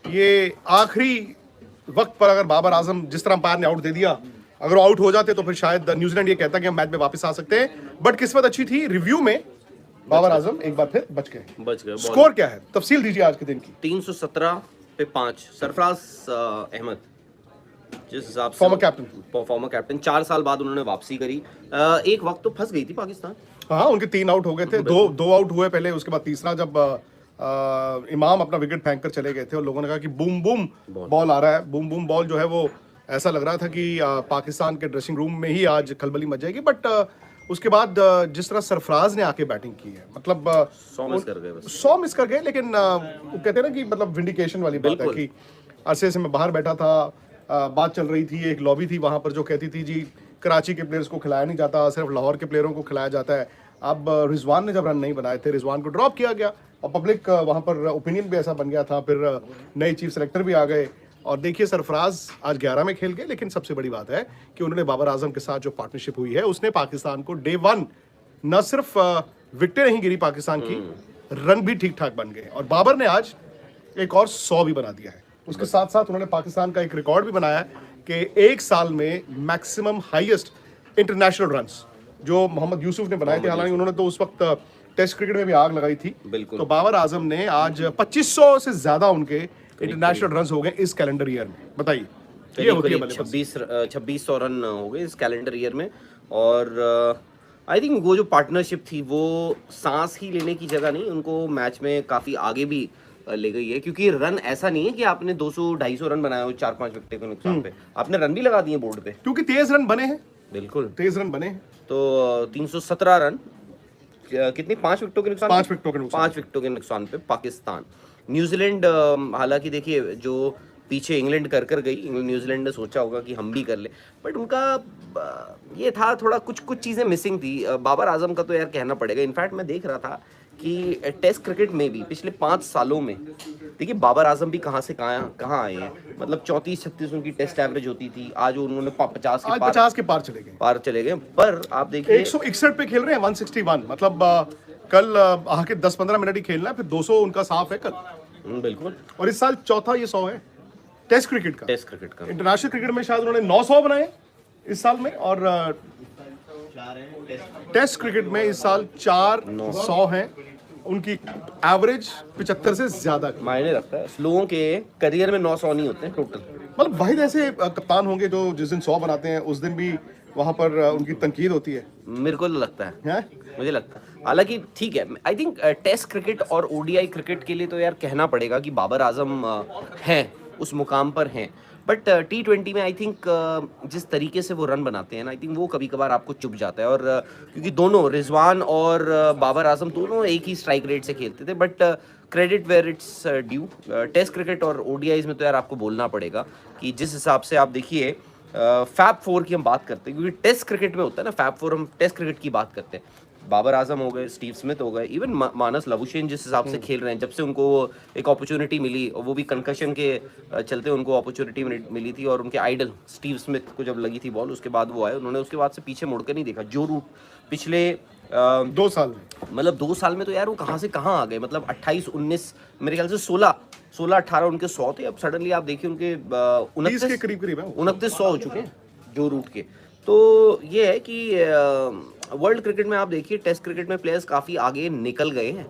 ये आखिरी वक्त पर अगर बाबर आजम जिस तरह अंपायर ने आउट दे दिया, अगर आउट हो जाते तो फिर शायद न्यूजीलैंड ये कहता कि हम मैच में वापस आ सकते हैं। बट किस्मत अच्छी थी, रिव्यू में बाबर आजम एक बार फिर बच गए। स्कोर क्या है, तफसील दीजिए आज के दिन की। 317 पे 5। सरफराज अहमद जिस हिसाब से फॉर्मर कैप्टन 4 साल बाद उन्होंने वापसी करी। एक वक्त तो फंस गई थी पाकिस्तान। हाँ, उनके 3 आउट हो गए थे, दो आउट हुए पहले, उसके बाद तीसरा जब इमाम अपना विकेट फेंक कर चले गए थे और लोगों ने कहा कि बूम बूम बॉल आ रहा है। बूम बूम बॉल जो है वो ऐसा लग रहा था कि पाकिस्तान के ड्रेसिंग रूम में ही आज खलबली मच जाएगी। बट उसके बाद जिस तरह सरफराज ने आके बैटिंग की है, मतलब 100 मिस कर गए, लेकिन वो कहते हैं ना कि मतलब विंडिकेशन वाली बात है कि अरसे से मैं बाहर बैठा था, बात चल रही थी, एक लॉबी थी वहां पर जो कहती थी जी कराची के प्लेयर्स को खिलाया नहीं जाता, सिर्फ लाहौर के प्लेयरों को खिलाया जाता है। अब रिजवान ने जब रन नहीं बनाए थे, रिजवान को ड्रॉप किया गया और पब्लिक वहां पर ओपिनियन भी ऐसा बन गया था। फिर नए चीफ सेलेक्टर भी आ गए और देखिए सरफराज आज 11 में खेल गए। लेकिन सबसे बड़ी बात है कि उन्होंने बाबर आजम के साथ जो पार्टनरशिप हुई है उसने पाकिस्तान को डे 1 न सिर्फ विकेटें नहीं गिरी पाकिस्तान की, रन भी ठीक ठाक बन गए और बाबर ने आज एक और 100 भी बना दिया है। उसके साथ साथ उन्होंने पाकिस्तान का एक रिकॉर्ड भी बनाया कि एक साल में मैक्सिमम हाईएस्ट इंटरनेशनल रन्स जो मोहम्मद यूसुफ ने बनाए थे। हालांकि उन्होंने तो उस वक्त टेस्ट क्रिकेट में भी आग लगाई थी। तो बाबर आजम ने आज 2500 से ज्यादा उनके इंटरनेशनल रन्स हो गए इस कैलेंडर ईयर में। बताइए, ये होती है 2600 रन हो गए इस कैलेंडर ईयर में। और आई थिंक वो जो पार्टनरशिप थी वो सांस ही लेने की जगह नहीं, उनको मैच में काफी आगे भी ले गई है। क्योंकि रन ऐसा नहीं है कि आपने 200-250 रन बनाए हो 4-5 विकेट के नुकसान पे, आपने रन भी लगा दिए बोर्ड पे, क्योंकि तेज रन बने हैं। बिल्कुल तेज रन बने हैं। तो 317 रन कितनी 5 विकेटों के नुकसान, 5 विकेटों के नुकसान, 5 विकेटों के नुकसान पे पाकिस्तान। न्यूजीलैंड हालांकि देखिए जो पीछे इंग्लैंड कर गई, न्यूजीलैंड ने सोचा होगा कि हम भी कर ले, बट उनका ये था थोड़ा कुछ चीज़ें मिसिंग थी। बाबर आजम का तो यार कहना पड़ेगा। इनफैक्ट मैं देख रहा था कि टेस्ट क्रिकेट में भी पिछले 5 सालों में देखिए बाबर आजम भी कहाँ से कहाँ आए हैं। मतलब 34-36 उनकी टेस्ट एवरेज होती थी, आज उन्होंने 50 के पार चले गए। पर आप देखिए 161 पे खेल रहे हैं, 161, मतलब कल आके 10-15 मिनट ही खेलना है, फिर 200 उनका साफ है कल। बिल्कुल। और इस साल चौथा ये 100 है टेस्ट क्रिकेट का। इंटरनेशनल क्रिकेट में शायद उन्होंने 900 बनाए इस साल में, और टेस्ट क्रिकेट में इस साल 400 हैं। उनकी एवरेज 75 से ज्यादा मायने रखता है। लोगों के करियर में 900 नहीं होते हैं टोटल। मतलब वाहिद ऐसे कप्तान होंगे जो जिस दिन 100 बनाते हैं उस दिन भी वहां पर उनकी तनकीद होती है, मेरे को लगता है। मुझे लगता है हालांकि ठीक है। आई थिंक टेस्ट क्रिकेट और ओडीआई क्रिकेट के लिए तो यार कहना पड़ेगा कि बाबर आजम हैं, उस मुकाम पर हैं। बट T20 में आई थिंक जिस तरीके से वो रन बनाते हैं ना, आई थिंक वो कभी कभार आपको चुभ जाता है। और क्योंकि दोनों रिजवान और बाबर आजम दोनों एक ही स्ट्राइक रेट से खेलते थे, but credit where it's due. Test cricket और ओडीआईज में तो यार आपको बोलना पड़ेगा कि जिस हिसाब से आप देखिए फैब 4 की हम बात करते हैं, क्योंकि टेस्ट क्रिकेट में होता है ना फैब 4, हम टेस्ट क्रिकेट की बात करते हैं। बाबर आजम हो गए, स्टीव स्मिथ हो गए, इवन मानस लाबुशेन जिस हिसाब से खेल रहे हैं, जब से उनको एक अपॉर्चुनिटी मिली, और वो भी कंकशन के चलते उनको अपॉर्चुनिटी मिली थी, और उनके आइडल स्टीव स्मिथ को जब लगी थी बॉल उसके बाद वो आए, उन्होंने उसके बाद से पीछे मुड़ कर नहीं देखा। जो रूट पिछले 2 साल में, मतलब 2 साल में तो यार वो कहाँ से कहाँ आ गए। मतलब 28-19 मेरे ख्याल से 16-18 उनके 100 थे, अब सडनली आप देखिए उनके 29 के करीब है, 29-100 हो चुके हैं जो रूट के। तो ये है कि वर्ल्ड क्रिकेट में आप देखिए टेस्ट क्रिकेट में प्लेयर्स काफी आगे निकल गए हैं।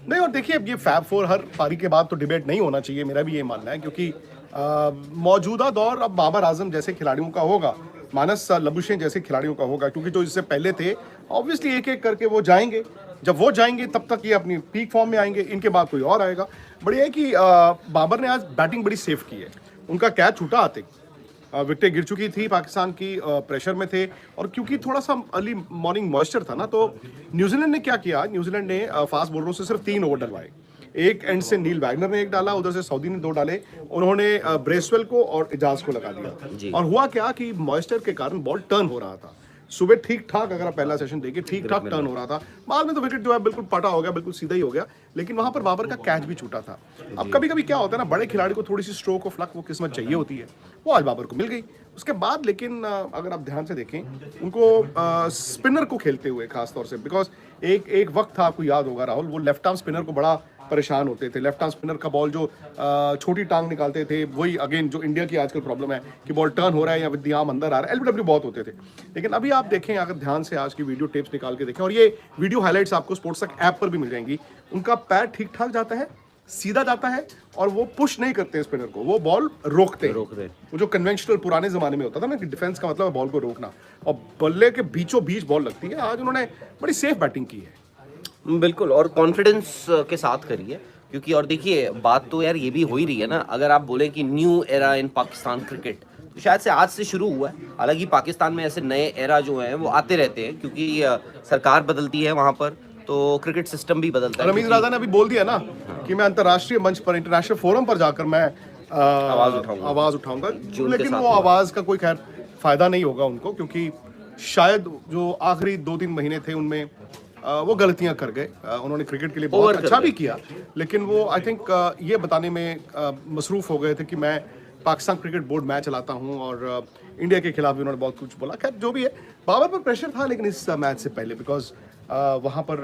नहीं, और देखिए अब ये फैब 4 हर पारी के बाद तो डिबेट नहीं होना चाहिए, मेरा भी ये मानना है, क्योंकि मौजूदा दौर अब बाबर आजम जैसे खिलाड़ियों का होगा, मानस लाबुशेन जैसे खिलाड़ियों का होगा, क्योंकि जो इससे पहले थे ऑब्वियसली एक एक करके वो जाएंगे। जब वो जाएंगे तब तक ये अपनी पीक फॉर्म में आएंगे, इनके बाद कोई और आएगा। बढ़िया है कि बाबर ने आज बैटिंग बड़ी सेफ की है। उनका कैच छूटा आते, विकेटें गिर चुकी थी पाकिस्तान की, प्रेशर में थे, और क्योंकि थोड़ा सा अर्ली मॉर्निंग मॉइस्चर था ना, तो न्यूजीलैंड ने क्या किया, न्यूजीलैंड ने फास्ट बॉलरों से सिर्फ 3 ओवर डलवाए। एक एंड से नील वैगनर ने 1 डाला, उधर से सऊदी ने 2 डाले, उन्होंने ब्रेसवेल को और इजाज को लगा दिया। और हुआ क्या कि मॉइस्चर के कारण बॉल टर्न हो रहा था। सुबह ठीक ठाक, अगर आप पहला सेशन देखिए ठीक ठाक टर्न हो रहा था, बाद में तो विकेट जो है बिल्कुल पटा हो गया, बिल्कुल सीधा ही हो गया, लेकिन वहां पर बाबर का कैच भी छूटा था। अब कभी कभी क्या होता है ना, बड़े खिलाड़ी को थोड़ी सी स्ट्रोक ऑफ लक, वो किस्मत चाहिए होती है, वो आज बाबर को मिल गई। उसके बाद लेकिन अगर आप ध्यान से देखें उनको स्पिनर को खेलते हुए खासतौर से, बिकॉज एक वक्त था, आपको याद होगा राहुल, वो लेफ्ट आर्म स्पिनर को बड़ा परेशान होते थे। लेफ्ट आर्म स्पिनर का बॉल जो छोटी टांग निकालते थे, वही अगेन जो इंडिया की आजकल प्रॉब्लम है कि बॉल टर्न हो रहा है या विद द आर्म अंदर आ रहा है, एलबीडब्ल्यू बहुत होते थे। लेकिन अभी आप देखें, अगर ध्यान से आज की वीडियो टेप्स निकाल के देखें, और ये वीडियो हाईलाइट्स आपको स्पोर्ट्स तक ऐप पर भी मिल जाएंगी, उनका पैर ठीक ठाक जाता है, सीधा जाता है, और वो पुश नहीं करते स्पिनर को, वो बॉल रोकते हैं। वो जो कन्वेंशनल पुराने जमाने में होता था ना कि डिफेंस का मतलब है बॉल को रोकना, और बल्ले के बीचों बीच बॉल लगती है। आज उन्होंने बड़ी सेफ बैटिंग की है। बिल्कुल, और कॉन्फिडेंस के साथ करी है, क्योंकि और देखिए बात तो यार ये भी हो ही रही है ना, अगर आप बोले कि new era in Pakistan cricket, तो शायद से आज से शुरू हुआ है। हालांकि पाकिस्तान में ऐसे नए एरा जो हैं वो आते रहते हैं, क्योंकि सरकार बदलती है वहाँ पर, तो क्रिकेट सिस्टम भी बदलता है। रमीज राजा ने अभी बोल दिया ना कि मैं अंतर्राष्ट्रीय मंच पर, इंटरनेशनल फोरम पर जाकर मैं आवाज उठाऊंगा, लेकिन वो आवाज का कोई खैर फायदा नहीं होगा उनको, क्योंकि शायद जो आखिरी 2-3 महीने थे उनमें वो गलतियां कर गए। उन्होंने क्रिकेट के लिए बहुत अच्छा भी किया, लेकिन वो आई थिंक ये बताने में मसरूफ हो गए थे कि मैं पाकिस्तान क्रिकेट बोर्ड मैच चलाता हूं, और इंडिया के खिलाफ भी उन्होंने बहुत कुछ बोला। खैर जो भी है, बाबर पर प्रेशर था, लेकिन इस मैच से पहले, बिकॉज वहां पर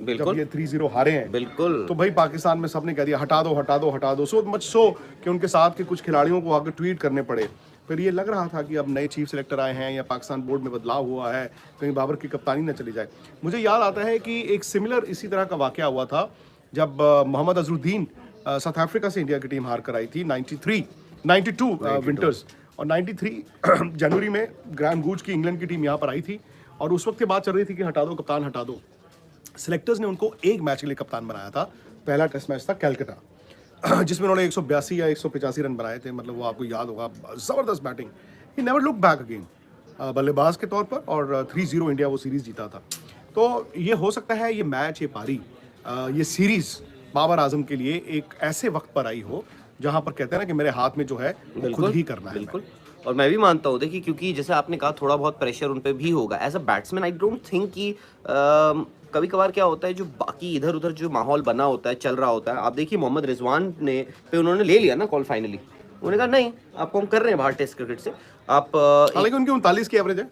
जब ये 3-0 हारे हैं, बिल्कुल, तो भाई पाकिस्तान में सबने कह दिया हटा दो हटा दो हटा दो, सो मच सो कि उनके साथ के कुछ खिलाड़ियों को आगे ट्वीट करने पड़े। फिर ये लग रहा था कि अब नए चीफ सेलेक्टर आए हैं या पाकिस्तान बोर्ड में बदलाव हुआ है, कहीं बाबर की कप्तानी न चली जाए। मुझे याद आता है कि एक सिमिलर इसी तरह का वाकया हुआ था जब मोहम्मद अजरुद्दीन साउथ अफ्रीका से इंडिया की टीम हार कर आई थी 92 विंटर्स, और 93 जनवरी में ग्राहम गूज की इंग्लैंड की टीम यहाँ पर आई थी, और उस वक्त की बात चल रही थी कि हटा दो कप्तान हटा दो। सिलेक्टर्स ने उनको एक मैच के लिए कप्तान बनाया था, पहला टेस्ट मैच था कैलकाटा, जिसमें उन्होंने 182 या 185 रन बनाए थे, मतलब वो आपको याद होगा, जबरदस्त batting. He never look back again बल्लेबाज के तौर पर, और 3-0 इंडिया वो सीरीज जीता था। तो ये हो सकता है ये मैच, ये पारी, ये सीरीज बाबर आजम के लिए एक ऐसे वक्त पर आई हो जहां पर कहते हैं ना कि मेरे हाथ में जो है वो खुद ही करना है। बिल्कुल, और मैं भी मानता हूँ, देखिए क्योंकि जैसे आपने कहा थोड़ा बहुत प्रेशर उन पे भी होगा as a batsman. I don't think कि कभी कभार क्या होता है, जो बाकी इधर उधर जो माहौल बना होता है, चल रहा होता है, आप देखिए मोहम्मद रिजवान ने पे उन्होंने ले लिया ना कॉल फाइनली, उन्होंने कहा नहीं आपको हम कर रहे हैं बाहर टेस्ट क्रिकेट से आप। हालांकि उनकी 39 की एवरेज है,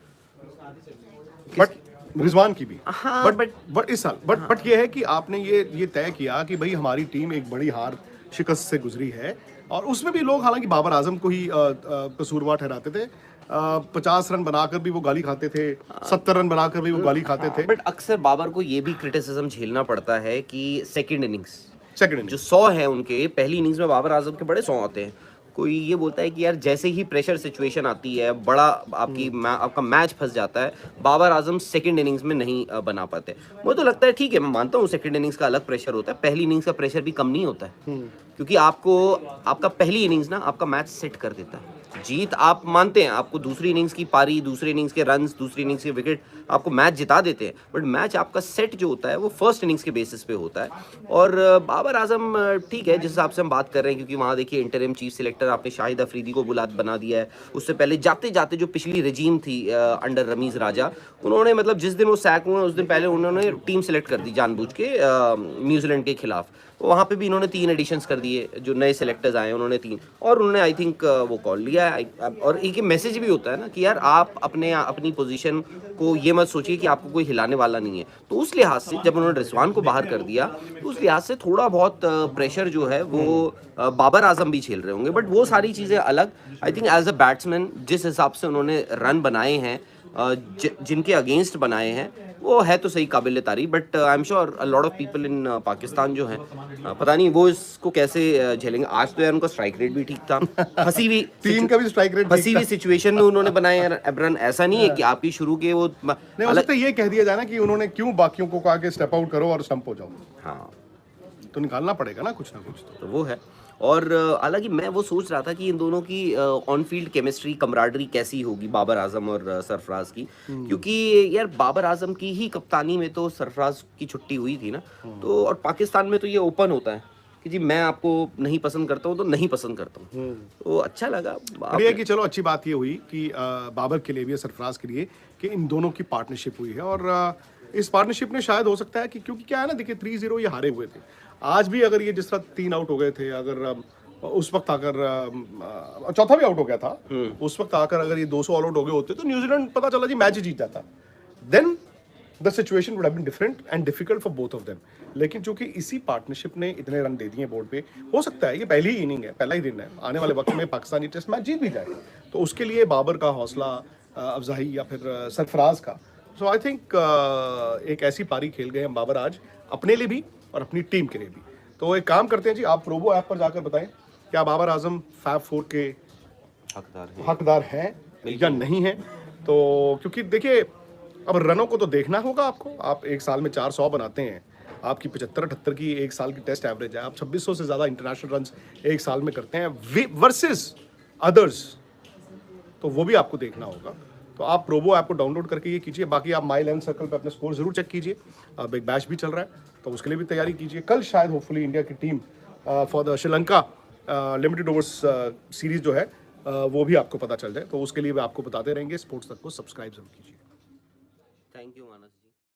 बट रिजवान की भी, हाँ, बट इस साल बट ये है कि आपने ये तय किया कि भाई हमारी टीम एक बड़ी हार शिकस्त से गुजरी है, और उसमें भी लोग हालांकि बाबर आजम को ही कसूरवार ठहराते थे। 50 रन बनाकर भी वो गाली खाते थे, 70 रन बनाकर भी वो गाली खाते थे। बट अक्सर बाबर को ये भी क्रिटिसिज्म झेलना पड़ता है कि सेकंड इनिंग्स जो 100 है उनके, पहली इनिंग्स में बाबर आजम के बड़े 100 आते हैं। कोई ये बोलता है कि यार जैसे ही प्रेशर सिचुएशन आती है, बड़ा आपका मैच फंस जाता है, बाबर आजम सेकंड इनिंग्स में नहीं बना पाते। मुझे तो लगता है ठीक है, मैं मानता हूँ सेकंड इनिंग्स का अलग प्रेशर होता है, पहली इनिंग्स का प्रेशर भी कम नहीं होता है, क्योंकि आपका पहली इनिंग्स ना आपका मैच सेट कर देता है। जीत आप मानते हैं, आपको दूसरी इनिंग्स की पारी, दूसरी इनिंग्स के रन्स, दूसरी इनिंग्स के विकेट आपको मैच जिता देते हैं, बट मैच आपका सेट जो होता है वो फर्स्ट इनिंग्स के बेसिस पे होता है। और बाबर आजम ठीक है, जिस हिसाब से हम बात कर रहे हैं, क्योंकि वहाँ देखिए इंटरिम चीफ सिलेक्टर आपने शाहिद अफरीदी को बना दिया है। उससे पहले जाते जाते जो पिछली रेजीम थी अंडर रमीज राजा, उन्होंने मतलब जिस दिन वो सैक हुए उस दिन पहले उन्होंने टीम सेलेक्ट कर दी जानबूझ के न्यूजीलैंड के खिलाफ। वहाँ पे भी इन्होंने 3 एडिशंस कर दिए, जो नए सेलेक्टर्स आए उन्होंने 3, और उन्होंने आई थिंक वो कॉल लिया है। और एक मैसेज भी होता है ना कि यार आप अपनी पोजीशन को ये मत सोचिए कि आपको कोई हिलाने वाला नहीं है। तो उस लिहाज से जब उन्होंने रिजवान को बाहर कर दिया, तो उस लिहाज से थोड़ा बहुत प्रेशर जो है वो बाबर आजम भी झेल रहे होंगे, बट वो सारी चीज़ें अलग। I think as a batsman जिस हिसाब से उन्होंने रन बनाए हैं, जिनके अगेंस्ट बनाए हैं, वो है तो सही काबिल तारीफ, but I am sure a lot of people in Pakistan जो हैं पता नहीं वो इसको कैसे झेलेंगे। आज तो यार उनका स्ट्राइक रेट भी ठीक था, फंसी हुई टीम का भी स्ट्राइक रेट फंसी हुई सिचुएशन में उन्होंने बनाए यार रन। ऐसा नहीं है कि आपकी शुरू के वो नहीं हो सकता, ये कह दिया जाए ना कि उन्होंने क्यों बाकियों को कहा कि स्टेप आउट करो और स्टंप हो जाओ। हाँ, तो निकालना पड़ेगा ना कुछ तो वो है। और हालांकि मैं वो सोच रहा था कि इन दोनों की ऑन फील्ड केमिस्ट्री, कमराडरी कैसी होगी बाबर आजम और सरफराज की, क्योंकि यार बाबर आजम की ही कप्तानी में तो सरफराज की छुट्टी हुई थी ना, तो और पाकिस्तान में तो ये ओपन होता है कि जी मैं आपको नहीं पसंद करता हूँ तो नहीं पसंद करता हूँ, तो अच्छा लगा। बढ़िया कि चलो अच्छी बात ये हुई कि बाबर के लिए भी, सरफराज के लिए, कि इन दोनों की पार्टनरशिप हुई है। और इस पार्टनरशिप ने शायद हो सकता है कि, क्योंकि क्या है ना, देखिए 3-0 ये हारे हुए थे, आज भी अगर ये जिस तरह 3 आउट हो गए थे, अगर उस वक्त आकर चौथा भी आउट हो गया था, उस वक्त आकर अगर ये 200 ऑल आउट हो गए होते तो न्यूजीलैंड पता चला जी मैच ही जीत जाता। Then the situation would have been different and difficult for both of them. लेकिन चूंकि इसी पार्टनरशिप ने इतने रन दे दिए बोर्ड पे, हो सकता है ये पहली ही इनिंग है, पहला ही दिन है, आने वाले वक्त में पाकिस्तानी टेस्ट मैच जीत भी जाए, तो उसके लिए बाबर का हौसला अफजाई या फिर सरफराज का, सो आई थिंक एक ऐसी पारी खेल गए हम बाबर आज, अपने लिए भी और अपनी टीम के लिए भी। तो एक काम करते हैं जी, आप प्रोबो ऐप पर जाकर बताएं क्या बाबर आजम फैब 4 के हकदार हैं या नहीं है। तो क्योंकि देखिए अब रनों को तो देखना होगा आपको, आप एक साल में 400 बनाते हैं, आपकी 75-78 की एक साल की टेस्ट एवरेज है, आप 2600 से ज़्यादा इंटरनेशनल रन्स एक साल में करते हैं वर्सेस अदर्स, तो वो भी आपको देखना होगा। तो आप प्रोबो ऐप को डाउनलोड करके ये कीजिए। बाकी आप माई 11 सर्कल पे अपने स्कोर जरूर चेक कीजिए। अब एक बैच भी चल रहा है, तो उसके लिए भी तैयारी कीजिए। कल शायद होपफुली इंडिया की team for the Sri Lanka limited overs series जो है वो भी आपको पता चल जाए, तो उसके लिए भी आपको बताते रहेंगे। स्पोर्ट्स तक को सब्सक्राइब जरूर कीजिए। Thank you Manas.